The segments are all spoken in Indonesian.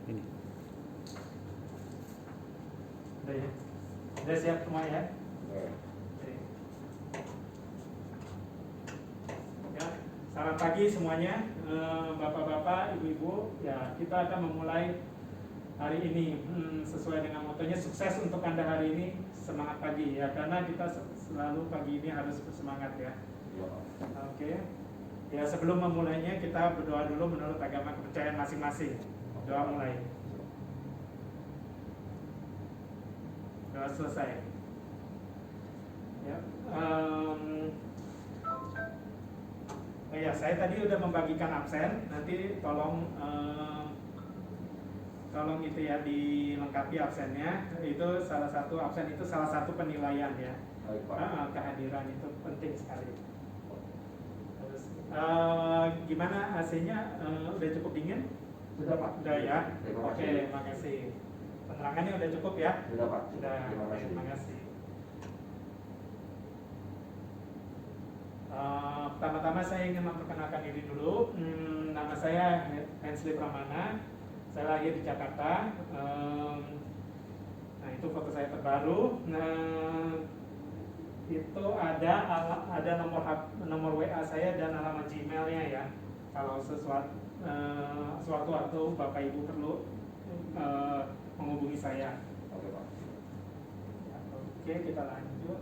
Ini. Udah ya? Udah siap semua ya? Oke. Ya, selamat pagi semuanya, bapak-bapak, ibu-ibu. Ya, kita akan memulai hari ini sesuai dengan motonya sukses untuk Anda hari ini, semangat pagi ya, karena kita selalu pagi ini harus bersemangat ya. Oke. Ya, sebelum memulainya kita berdoa dulu menurut agama kepercayaan masing-masing. Doa mulai. Doa selesai. Ya. Ya, saya tadi udah membagikan absen. Nanti tolong itu ya, dilengkapi absennya. Itu salah satu absen itu salah satu penilaian ya. Kehadiran itu penting sekali. Terus gimana AC-nya, udah cukup dingin? Sudah Pak. Sudah ya. Terima Oke, kasih. makasih. Penerangannya udah cukup ya? Sudah Pak. Sudah. Terima kasih. Terima kasih. Pertama-tama saya ingin memperkenalkan diri dulu. Nama saya Hensley Pramana. Saya lahir di Jakarta. Nah, itu foto saya terbaru. Nah, itu ada nomor WA saya dan alamat Gmail-nya ya. Kalau suatu waktu Bapak Ibu perlu menghubungi saya. Oke Pak. Ya, oke, kita lanjut.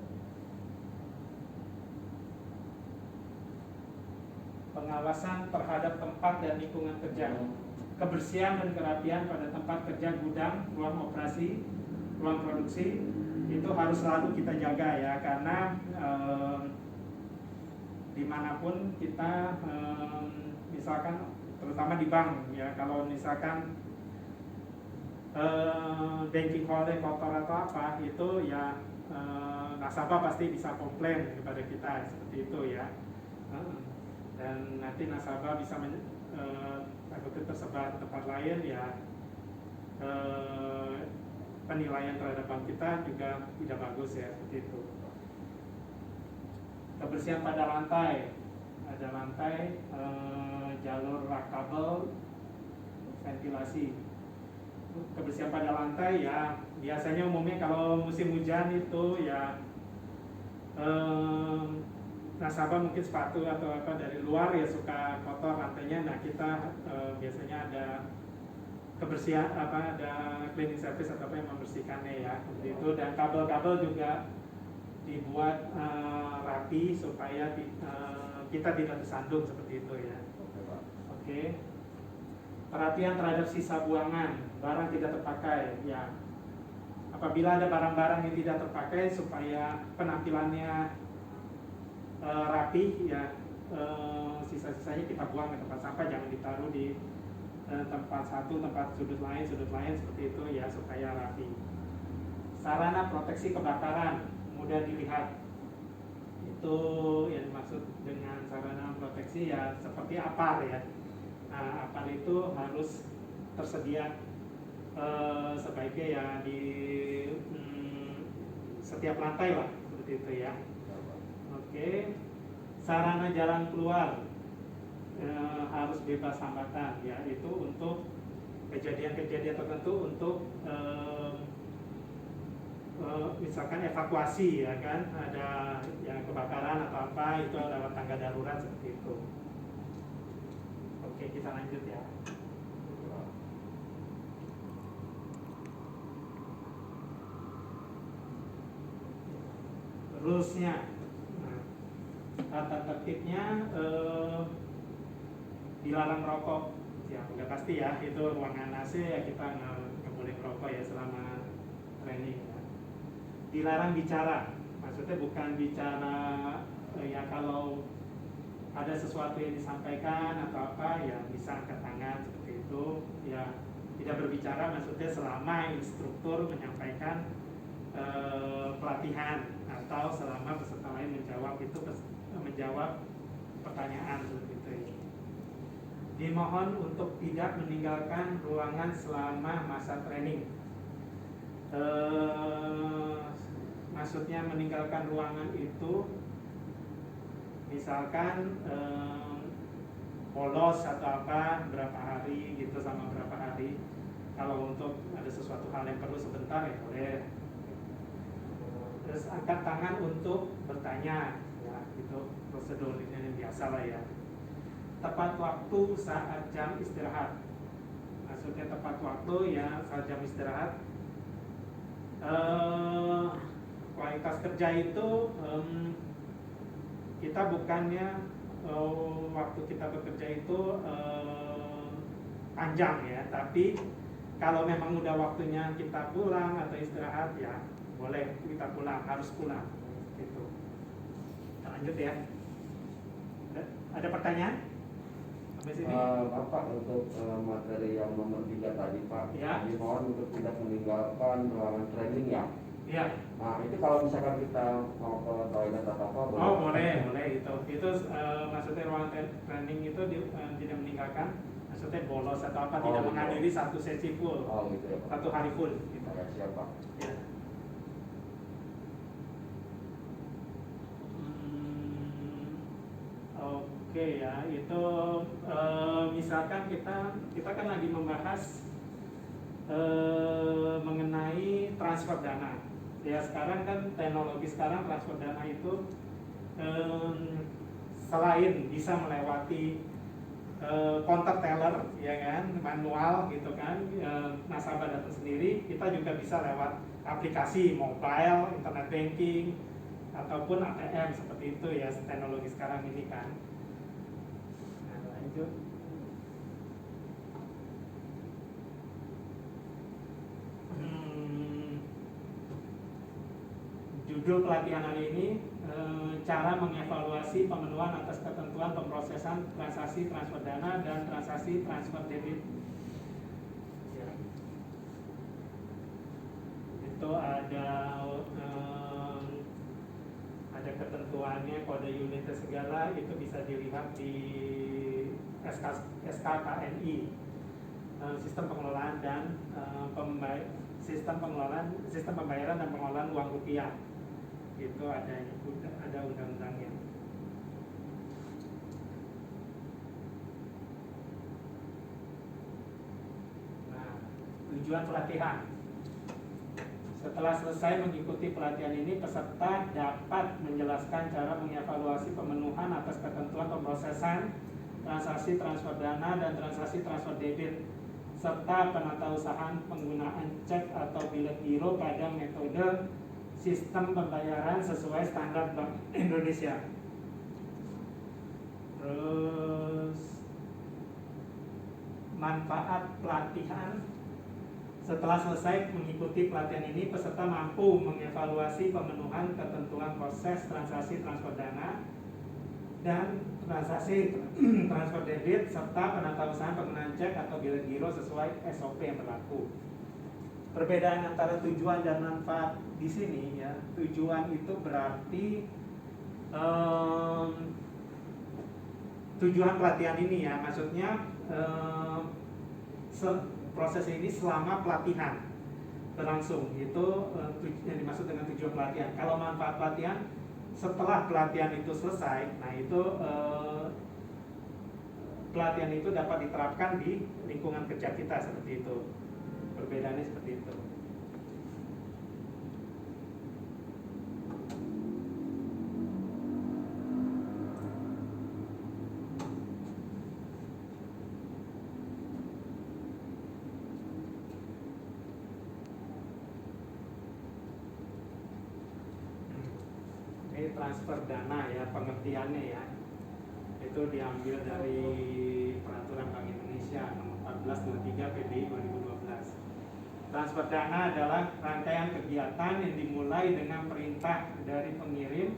Pengawasan terhadap tempat dan lingkungan kerja, kebersihan dan kerapian pada tempat kerja, gudang, ruang operasi, ruang produksi, itu harus selalu kita jaga ya, karena dimanapun kita, misalkan terutama di bank ya, kalau misalkan banking hall-nya kotor atau apa, itu ya nasabah pasti bisa komplain kepada kita seperti itu ya. Dan nanti nasabah bisa takutnya tersebar ke tempat lain ya, penilaian terhadap bank kita juga tidak bagus ya, seperti itu. Kebersihan pada lantai, ada lantai, jalur rak kabel, ventilasi. Kebersihan pada lantai ya, biasanya umumnya kalau musim hujan itu ya, nasabah mungkin sepatu atau apa dari luar ya suka kotor lantainya. Nah, kita biasanya ada kebersihan ada cleaning service atau apa yang membersihkannya ya, seperti itu. Dan kabel-kabel juga dibuat rapi supaya kita tidak tersandung seperti itu ya. Oke. Perhatian terhadap sisa buangan, barang tidak terpakai ya. Apabila ada barang-barang yang tidak terpakai, supaya penampilannya rapi ya, sisa-sisanya kita buang ke tempat sampah, jangan ditaruh di tempat satu, tempat sudut lain seperti itu ya, supaya rapi. Sarana proteksi kebakaran mudah dilihat, itu yang dimaksud dengan sarana proteksi ya seperti apar ya. Nah, apar itu harus tersedia sebaiknya ya di setiap lantai lah, seperti itu ya. Oke, sarana jalan keluar harus bebas hambatan ya, itu untuk kejadian-kejadian tertentu, untuk misalkan evakuasi ya kan, ada ya kebakaran atau apa, itu lewat tangga darurat seperti itu. Oke, kita lanjut ya. Rules-nya. Tata tertibnya, dilarang merokok ya, udah pasti ya, itu ruangan AC ya, kita nggak boleh merokok ya selama training ya. Dilarang bicara, maksudnya bukan bicara ya kalau ada sesuatu yang disampaikan atau apa ya bisa angkat tangan seperti itu ya. Tidak berbicara maksudnya selama instruktur menyampaikan pelatihan atau selama peserta lain menjawab pertanyaan seperti itu ya. Dimohon untuk tidak meninggalkan ruangan selama masa training. Maksudnya meninggalkan ruangan itu misalkan bolos atau apa berapa hari gitu, sama berapa hari Kalau untuk ada sesuatu hal yang perlu sebentar ya boleh. Terus angkat tangan untuk bertanya, ya itu prosedur ini yang biasa lah ya. Tepat waktu saat jam istirahat. Maksudnya tepat waktu ya saat jam istirahat. Kualitas kerja itu kita bukannya waktu kita bekerja itu panjang ya, tapi kalau memang udah waktunya kita pulang atau istirahat ya boleh kita pulang, harus pulang gitu. Kita lanjut ya. Ada pertanyaan? Sampai sini? Bapak, untuk materi yang nomor 3 tadi Pak, ya. Dimohon untuk tidak meninggalkan ruangan training ya. Iya. Nah itu kalau misalkan kita mau ke toilet atau apa boleh? Oh boleh itu maksudnya ruangan training itu tidak meninggalkan, maksudnya bolos atau apa, tidak gitu. menghadiri satu sesi full, Gitu ya Pak. satu hari full gitu. Ya, siap Pak. Ya. Oke ya, itu misalkan kita kan lagi membahas mengenai transfer dana. Ya sekarang kan teknologi sekarang transfer dana itu selain bisa melewati kontak teller ya kan, manual gitu kan, nasabah datang sendiri, kita juga bisa lewat aplikasi mobile, internet banking ataupun ATM seperti itu ya teknologi sekarang ini kan. Nah, lanjut. Judul pelatihan hari ini cara mengevaluasi pemenuhan atas ketentuan pemrosesan transaksi transfer dana dan transaksi transfer debit. Ya. Itu ada ketentuannya, kode unitnya segala itu bisa dilihat di SKKNI, sistem pengelolaan dan sistem pembayaran dan pengelolaan uang rupiah. Itu ada undang-undangnya. Nah, tujuan pelatihan. Setelah selesai mengikuti pelatihan ini, peserta dapat menjelaskan cara mengevaluasi pemenuhan atas ketentuan pemrosesan transaksi transfer dana dan transaksi transfer debit, serta penatausahaan penggunaan cek atau bilet giro pada metode sistem pembayaran sesuai standar Bank Indonesia. Terus manfaat pelatihan. Setelah selesai mengikuti pelatihan ini, peserta mampu mengevaluasi pemenuhan ketentuan proses transaksi transfer dana dan transaksi transfer debit serta penatausahaan penggunaan cek atau bilet giro sesuai SOP yang berlaku. Perbedaan antara tujuan dan manfaat di sini ya, tujuan itu berarti tujuan pelatihan ini ya, maksudnya proses ini selama pelatihan berlangsung, itu yang dimaksud dengan tujuan pelatihan. Kalau manfaat pelatihan, setelah pelatihan itu selesai, nah itu pelatihan itu dapat diterapkan di lingkungan kerja kita seperti itu. Perbedaannya seperti itu. Ini transfer dana ya, pengertiannya ya, itu diambil dari Peraturan Bank Indonesia nomor 1423 PBI 2012. Transfer dana adalah rangkaian kegiatan yang dimulai dengan perintah dari pengirim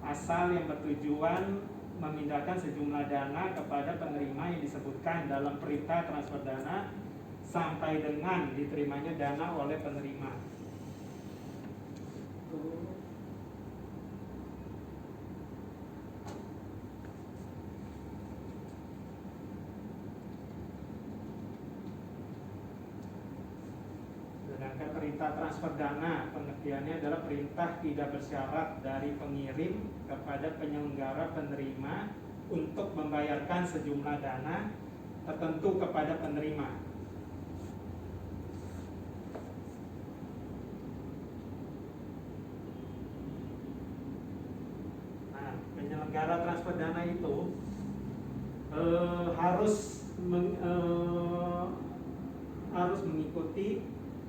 asal yang bertujuan memindahkan sejumlah dana kepada penerima yang disebutkan dalam perintah transfer dana sampai dengan diterimanya dana oleh penerima. Sedangkan perintah transfer dana pengertiannya adalah perintah tidak bersyarat dari pengirim kepada penyelenggara penerima untuk membayarkan sejumlah dana tertentu kepada penerima. penyelenggara transfer dana itu harus mengikuti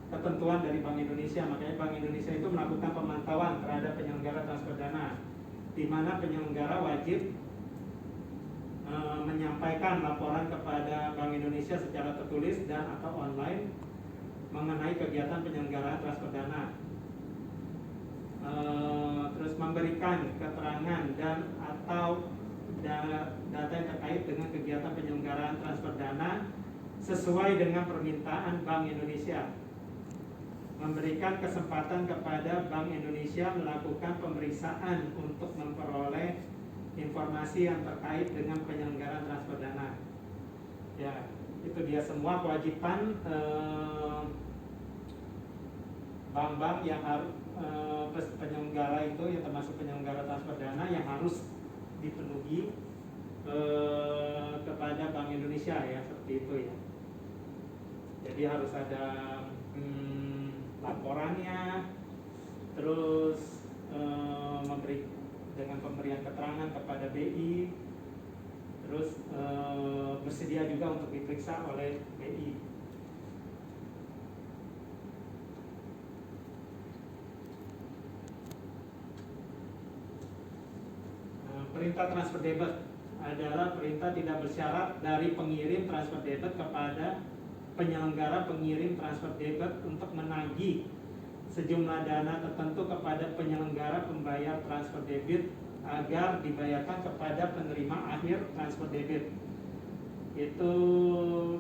ketentuan dari Bank Indonesia. Makanya Bank Indonesia itu melakukan pemantauan terhadap penyelenggara transfer dana, di mana penyelenggara wajib menyampaikan laporan kepada Bank Indonesia secara tertulis dan atau online mengenai kegiatan penyelenggaraan transfer dana. Terus memberikan keterangan dan atau data yang terkait dengan kegiatan penyelenggaraan transfer dana sesuai dengan permintaan Bank Indonesia. Memberikan kesempatan kepada Bank Indonesia melakukan pemeriksaan untuk memperoleh informasi yang terkait dengan penyelenggaraan transfer dana. Ya, itu dia semua kewajiban bank-bank yang harus penyelenggara itu, yang termasuk penyelenggara transfer dana yang harus dipenuhi kepada Bank Indonesia, ya, seperti itu ya. Jadi harus ada laporannya, terus dengan pemberian keterangan kepada BI, terus bersedia juga untuk diperiksa oleh BI. Perintah transfer debit adalah perintah tidak bersyarat dari pengirim transfer debit kepada penyelenggara pengirim transfer debit untuk menagih sejumlah dana tertentu kepada penyelenggara pembayar transfer debit agar dibayarkan kepada penerima akhir transfer debit. Itu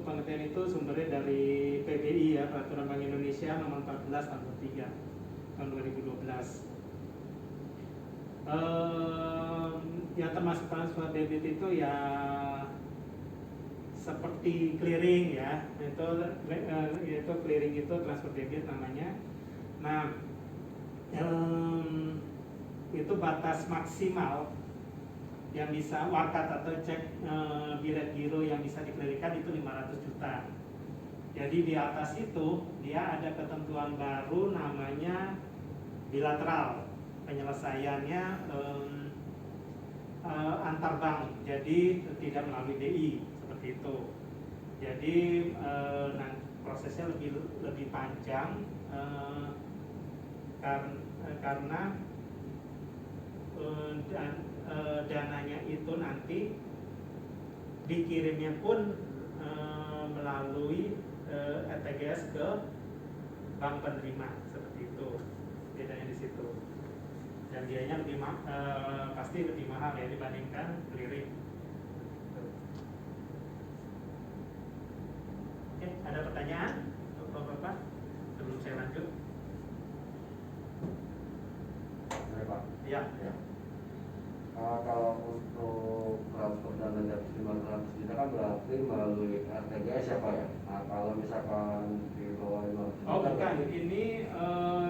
pengertian itu sumbernya dari PBI, ya, Peraturan Bank Indonesia nomor 14 tahun 3 tahun 2012. Yang termasuk transfer debit itu ya seperti clearing, ya, itu clearing itu transfer debit namanya. Nah, itu batas maksimal yang bisa wakat atau cek bilet giro yang bisa dikeliringkan itu 500 juta. Jadi di atas itu dia ada ketentuan baru namanya bilateral, penyelesaiannya antar bank, jadi tidak melalui DI, seperti itu. Jadi prosesnya lebih panjang karena dananya itu nanti dikirimnya pun melalui ETGS ke bank penerima, seperti itu. Bedanya di situ. Dan biayanya pasti lebih mahal, ya, dibandingkan clearing. Oke, ada pertanyaan untuk Bapak sebelum saya lanjut? Ya, Pak. Ya. Ya. Kalau untuk transfer dana dari 500 juta kan berarti melalui RTGS, ya, Pak, ya. Nah, kalau misalkan di bawah 500 juta. Oh, bukan. Ini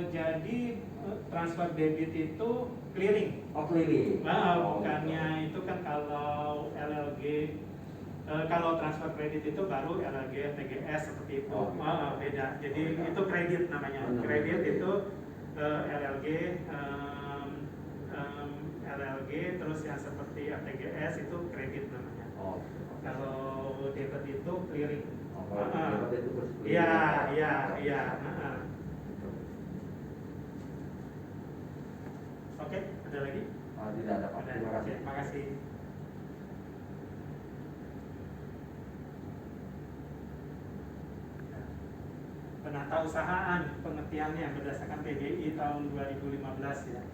jadi transfer debit itu clearing. Oh, clearing. Nah, bukannya itu kan kalau LLG, kalau transfer kredit itu baru LLG, TGS, seperti itu. Beda. Jadi itu kredit namanya. Kredit itu LLG, terus yang seperti ATGS itu kredit namanya. Kalau debit itu clearing. Debit itu Iya. Oke, ada lagi? Tidak ada, Pak. Terima kasih. Terima kasih. Penatausahaan pengertiannya berdasarkan PBI tahun 2015, ya.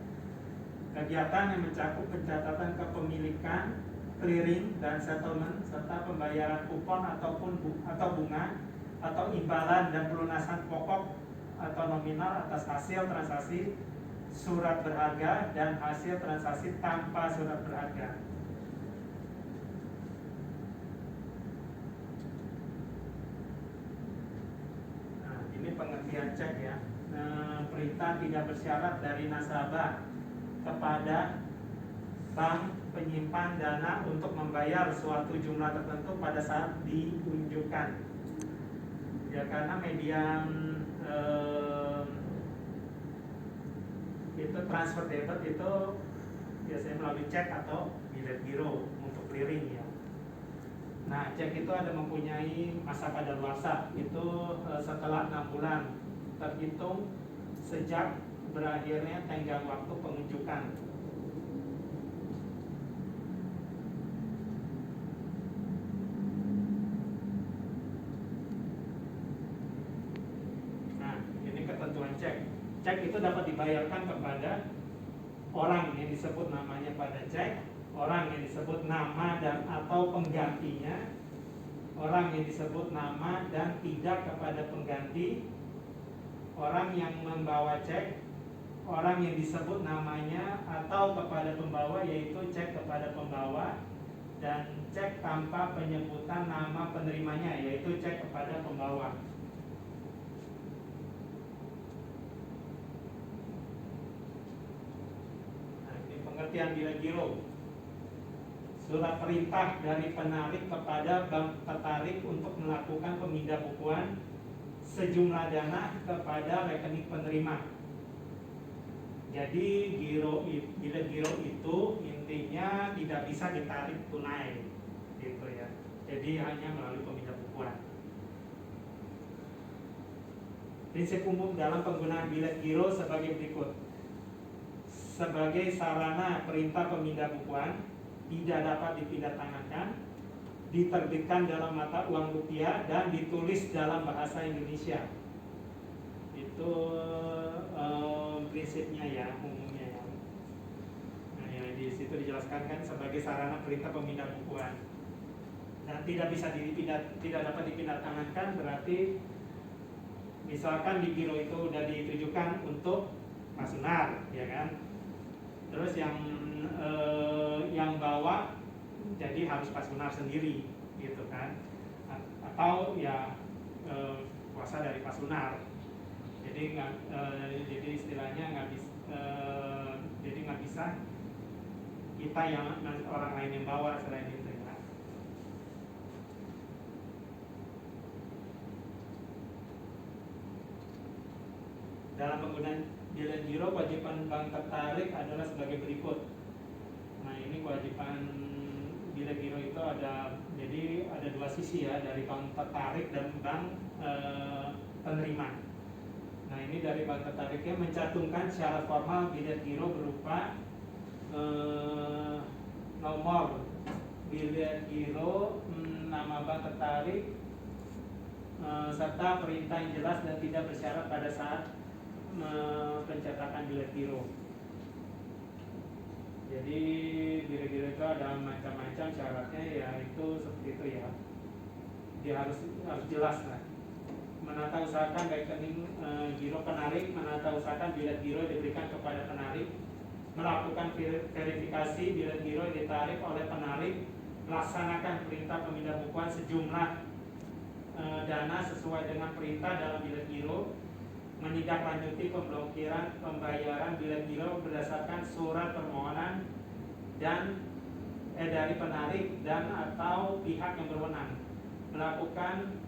Kegiatan yang mencakup pencatatan kepemilikan, clearing dan settlement serta pembayaran kupon atau bunga atau imbalan dan pelunasan pokok atau nominal atas hasil transaksi surat berharga dan hasil transaksi tanpa surat berharga. Nah, ini pengertian cek, ya. Perintah tidak bersyarat dari nasabah kepada bank penyimpan dana untuk membayar suatu jumlah tertentu pada saat diunjukkan, ya, karena median itu transfer debit itu biasanya melalui cek atau bilet giro untuk clearing ya. Nah, cek itu ada mempunyai masa kadaluarsa itu setelah 6 bulan terhitung sejak berakhirnya tenggang waktu penunjukan. Nah, ini ketentuan cek. Cek itu dapat dibayarkan kepada orang yang disebut namanya pada cek, orang yang disebut nama dan atau penggantinya, orang yang disebut nama dan tidak kepada pengganti, orang yang membawa cek, orang yang disebut namanya atau kepada pembawa yaitu cek kepada pembawa, dan cek tanpa penyebutan nama penerimanya yaitu cek kepada pembawa. Nah, ini pengertian bilet giro. Surat perintah dari penarik kepada bank tertarik untuk melakukan pemindah bukuan sejumlah dana kepada rekening penerima. Jadi bilet giro itu intinya tidak bisa ditarik tunai, gitu ya. Jadi hanya melalui pemindah bukuan. Prinsip umum dalam penggunaan bilet giro sebagai berikut. Sebagai sarana perintah pemindah bukuan, tidak dapat dipindah tangankan, diterbitkan dalam mata uang rupiah dan ditulis dalam bahasa Indonesia. Itu prinsipnya ya, umumnya ya. Nah, ya, di situ dijelaskan kan sebagai sarana perintah pemindah bukuan. Dan tidak dapat dipindah tangankan berarti misalkan di giro itu udah ditujukan untuk Masunar, ya kan? Terus yang bawa jadi harus Pasunar sendiri, gitu kan? Atau ya kuasa dari Pasunar. Jadi jadi istilahnya nggak bisa kita yang orang lain yang bawa selain itu ya. Dalam penggunaan bilet giro, kewajiban bank tertarik adalah sebagai berikut. Nah, ini kewajiban bilet giro itu ada dua sisi ya, dari bank tertarik dan bank penerima. Nah, ini dari bank tertariknya mencantumkan syarat formal bilet giro berupa nomor bilet giro, nama bank tertarik, serta perintah yang jelas dan tidak bersyarat pada saat pencetakan bilet giro. Jadi bilet giro itu ada macam-macam syaratnya, ya itu seperti itu ya. Dia harus jelas lah. Menata usahakan rekening giro penarik, menata usahakan bilet giro diberikan kepada penarik, melakukan verifikasi bilet giro yang ditarik oleh penarik, melaksanakan perintah pemindah bukuan sejumlah dana sesuai dengan perintah dalam bilet giro, menindaklanjuti pemblokiran pembayaran bilet giro berdasarkan surat permohonan dan dari penarik dan atau pihak yang berwenang, melakukan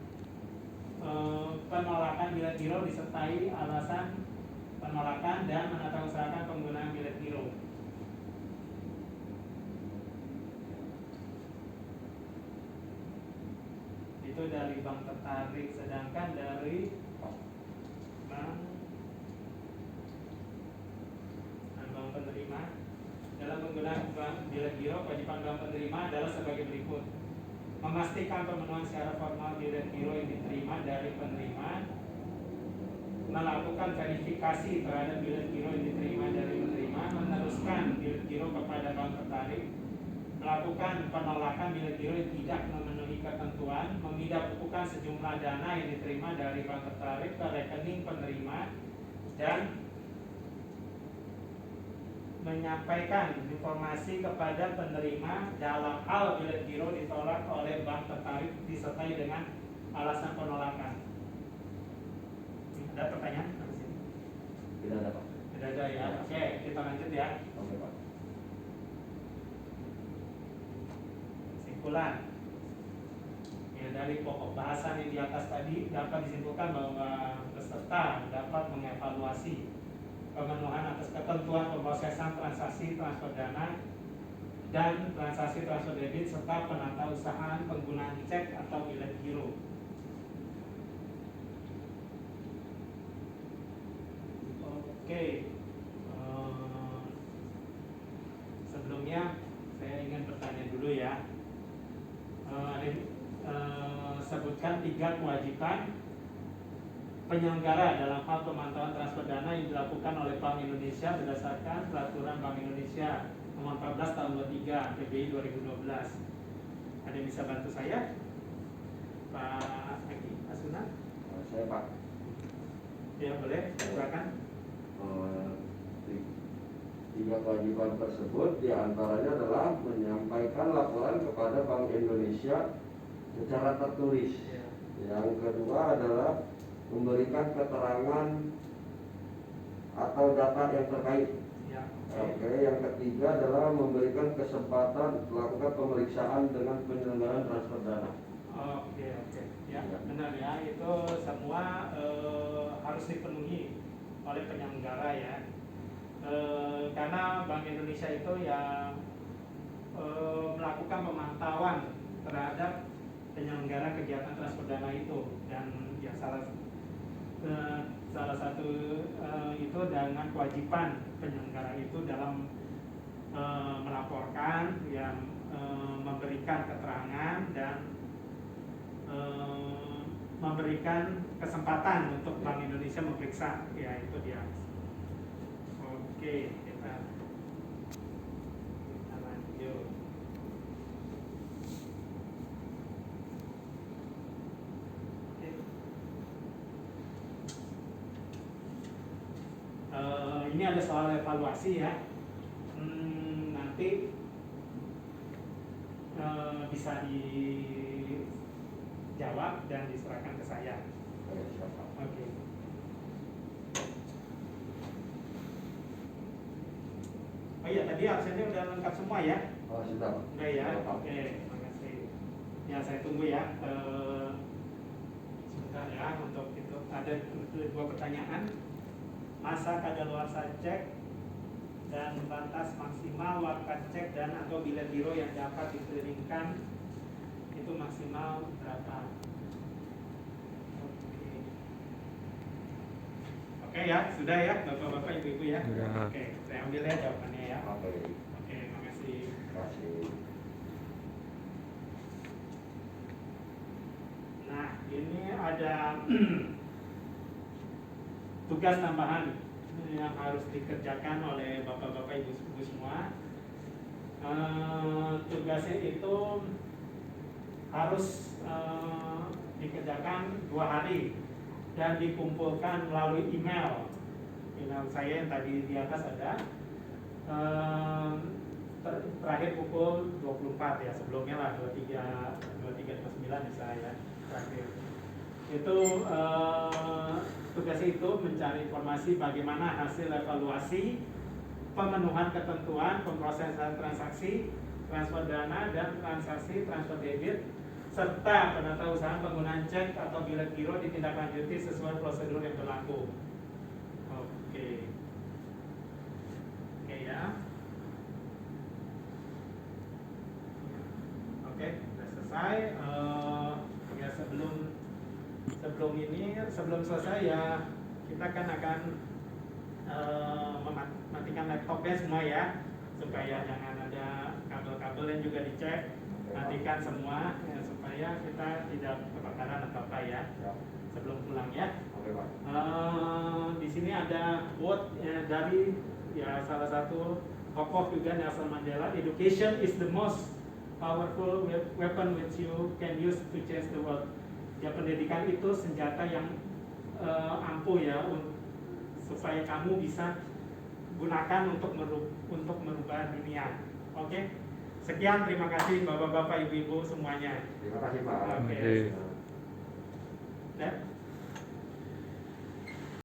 penolakan bilet giro disertai alasan penolakan, dan menata usahakan penggunaan bilet giro. Itu dari bank tertarik. Sedangkan dari bank penerima, dalam penggunaan bilet giro, kewajiban bank penerima adalah sebagai berikut: memastikan pemenuhan syarat formal bilet giro yang diterima dari penerima, melakukan verifikasi terhadap bilet giro yang diterima dari penerima, meneruskan bilet giro kepada bank tertarik, melakukan penolakan bilet giro yang tidak memenuhi ketentuan, memindah bukukan sejumlah dana yang diterima dari bank tertarik ke rekening penerima, dan menyampaikan informasi kepada penerima dalam hal bilet giro ditolak oleh bank tertarik disertai dengan alasan penolakan. Ada pertanyaan sampai sini? Tidak ada, Pak. Tidak ada ya. Oke, kita lanjut ya. Oke, Pak. Kesimpulan. Ya, dari pokok bahasan yang di atas tadi dapat disimpulkan bahwa peserta dapat mengevaluasi pemenuhan atas ketentuan pemrosesan transaksi transfer dana dan transaksi transfer debit serta penatausahaan penggunaan cek atau bilet giro. Oke, sebelumnya saya ingin bertanya dulu ya. Sebutkan 3 kewajiban penyelenggara dalam hal pemantauan transfer dana yang dilakukan oleh Bank Indonesia berdasarkan Peraturan Bank Indonesia Nomor 14 Tahun 23 PBI 2012. Ada yang bisa bantu saya, Pak Eki Asuna? Saya Pak. Ya boleh, silakan. Tiga kewajiban tersebut diantaranya adalah menyampaikan laporan kepada Bank Indonesia secara tertulis. Ya. Yang kedua adalah memberikan keterangan atau data yang terkait. Ya. Oke, yang ketiga adalah memberikan kesempatan melakukan pemeriksaan dengan penyelenggaraan transfer dana. Oke. Ya, benar ya. Itu semua harus dipenuhi oleh penyelenggara ya. Karena Bank Indonesia itu yang melakukan pemantauan terhadap penyelenggara kegiatan transfer dana itu, dan ya salah satu itu dengan kewajiban penyelenggara itu dalam melaporkan, yang memberikan keterangan dan memberikan kesempatan untuk Bank Indonesia memeriksa, ya itu dia. Oke, kita lanjut. Ini ada soal evaluasi ya. Nanti bisa dijawab dan diserahkan ke saya. Oke. Oh iya, tadi absennya udah lengkap semua ya? Oh, sudah. Udah ya? Oke, terima kasih. Ya, saya tunggu ya. Sebentar ya, untuk itu ada 2 pertanyaan. Masa kadaluarsa cek dan batas maksimal warkat cek dan atau bilet giro yang dapat dikeringkan itu maksimal berapa? Oke ya, sudah ya Bapak-bapak Ibu-ibu ya. Oke, saya ambil ya jawabannya ya. Oke, makasih. Nah, ini ada tugas tambahan yang harus dikerjakan oleh Bapak-bapak Ibu semua. Tugasnya itu harus dikerjakan 2 hari dan dikumpulkan melalui email saya yang tadi di atas ada. Terakhir pukul 24 ya, sebelumnya lah 23:29 bisa ya terakhir. Itu tugas itu mencari informasi bagaimana hasil evaluasi pemenuhan ketentuan pemrosesan transaksi transfer dana dan transaksi transfer debit serta penatausahaan penggunaan cek atau bilet giro ditindaklanjuti sesuai prosedur yang berlaku. Oke ya. Oke, sudah selesai. Ya sebelum selesai ya, kita kan akan mematikan laptopnya semua ya, supaya jangan ada kabel-kabel yang juga dicek. Matikan semua ya, supaya kita tidak kebakaran atau apa ya sebelum pulang ya. Di sini ada quote ya, dari ya salah satu tokoh juga, Nelson Mandela. Education is the most powerful weapon which you can use to change the world. Ya, pendidikan itu senjata yang ampuh ya, supaya kamu bisa gunakan untuk merubah dunia. Oke, sekian, terima kasih Bapak-bapak, Ibu-ibu semuanya. Terima kasih Pak. Oke.